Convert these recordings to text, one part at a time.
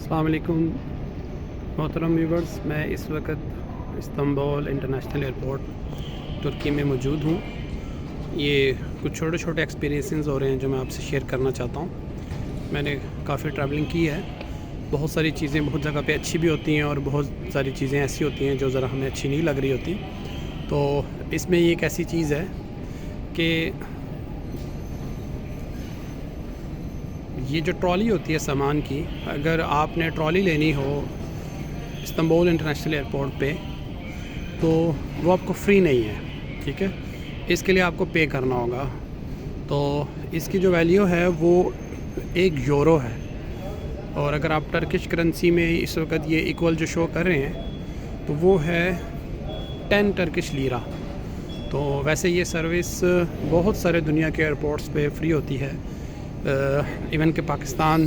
السلام علیکم محترم ویورز، میں اس وقت استنبول انٹرنیشنل ایئرپورٹ ترکی میں موجود ہوں۔ یہ کچھ چھوٹے چھوٹے ایکسپیرینسز ہو رہے ہیں جو میں آپ سے شیئر کرنا چاہتا ہوں۔ میں نے کافی ٹریولنگ کی ہے، بہت ساری چیزیں بہت جگہ پہ اچھی بھی ہوتی ہیں اور بہت ساری چیزیں ایسی ہوتی ہیں جو ذرا ہمیں اچھی نہیں لگ رہی ہوتی۔ تو اس میں یہ ایک ایسی چیز ہے کہ یہ جو ٹرالی ہوتی ہے سامان کی، اگر آپ نے ٹرالی لینی ہو استنبول انٹرنیشنل ایئرپورٹ پہ تو وہ آپ کو فری نہیں ہے، ٹھیک ہے، اس کے لیے آپ کو پے کرنا ہوگا۔ تو اس کی جو ویلیو ہے وہ 1 یورو ہے، اور اگر آپ ٹرکش کرنسی میں اس وقت یہ ایکول جو شو کر رہے ہیں تو وہ ہے 10 ٹرکش لیرہ۔ تو ویسے یہ سروس بہت سارے دنیا کے ایئرپورٹس پہ فری ہوتی ہے، ایون کہ پاکستان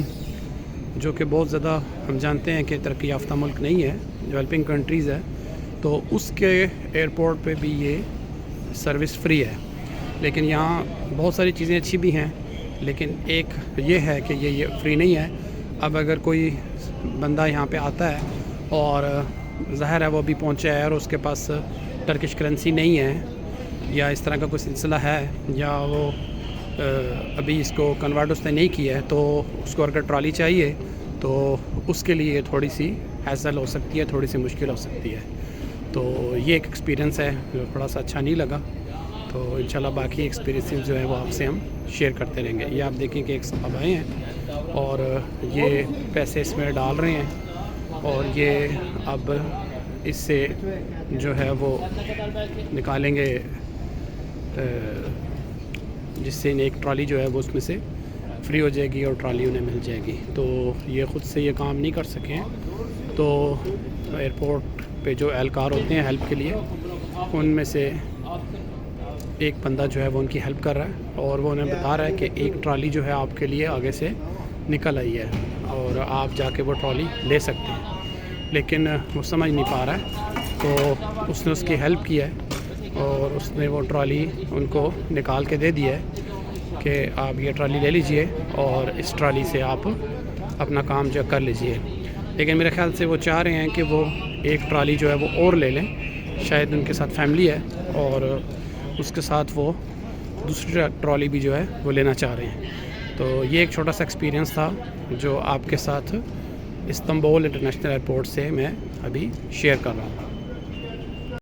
جو کہ بہت زیادہ ہم جانتے ہیں کہ ترقی یافتہ ملک نہیں ہے، ڈیولپنگ کنٹریز ہے، تو اس کے ایئرپورٹ پہ بھی یہ سروس فری ہے۔ لیکن یہاں بہت ساری چیزیں اچھی بھی ہیں، لیکن ایک یہ ہے کہ یہ فری نہیں ہے۔ اب اگر کوئی بندہ یہاں پہ آتا ہے اور ظاہر ہے وہ بھی پہنچا ہے اور اس کے پاس ٹرکش کرنسی نہیں ہے، یا اس طرح کا کوئی سلسلہ ہے، یا وہ ابھی اس کو کنورٹ اس نے نہیں کیا ہے، تو اس کو اگر ٹرالی چاہیے تو اس کے لیے تھوڑی سی ہیزل ہو سکتی ہے، تھوڑی سی مشکل ہو سکتی ہے۔ تو یہ ایک ایکسپیرینس ہے جو تھوڑا سا اچھا نہیں لگا۔ تو انشاءاللہ باقی ایکسپیرینسز جو ہے وہ آپ سے ہم شیئر کرتے رہیں گے۔ یہ آپ دیکھیں کہ ایک صاحب آئے ہیں اور یہ پیسے اس میں ڈال رہے ہیں، اور یہ اب اس سے جو ہے وہ نکالیں گے، جس سے ایک ٹرالی جو ہے وہ اس میں سے فری ہو جائے گی اور ٹرالی انہیں مل جائے گی۔ تو یہ خود سے یہ کام نہیں کر سکے ہیں، تو ایئرپورٹ پہ جو اہلکار ہوتے ہیں ہیلپ کے لیے، ان میں سے ایک بندہ جو ہے وہ ان کی ہیلپ کر رہا ہے، اور وہ انہیں بتا رہا ہے کہ ایک ٹرالی جو ہے آپ کے لیے آگے سے نکل آئی ہے اور آپ جا کے وہ ٹرالی لے سکتے ہیں۔ لیکن وہ سمجھ نہیں پا رہا ہے، تو اس نے اس کی ہیلپ کی ہے اور اس نے وہ ٹرالی ان کو نکال کے دے دی ہے کہ آپ یہ ٹرالی لے لیجئے اور اس ٹرالی سے آپ اپنا کام جو کر لیجئے۔ لیکن میرے خیال سے وہ چاہ رہے ہیں کہ وہ ایک ٹرالی جو ہے وہ اور لے لیں، شاید ان کے ساتھ فیملی ہے اور اس کے ساتھ وہ دوسری ٹرالی بھی جو ہے وہ لینا چاہ رہے ہیں۔ تو یہ ایک چھوٹا سا ایکسپیرینس تھا جو آپ کے ساتھ استنبول انٹرنیشنل ایئرپورٹ سے میں ابھی شیئر کر رہا ہوں۔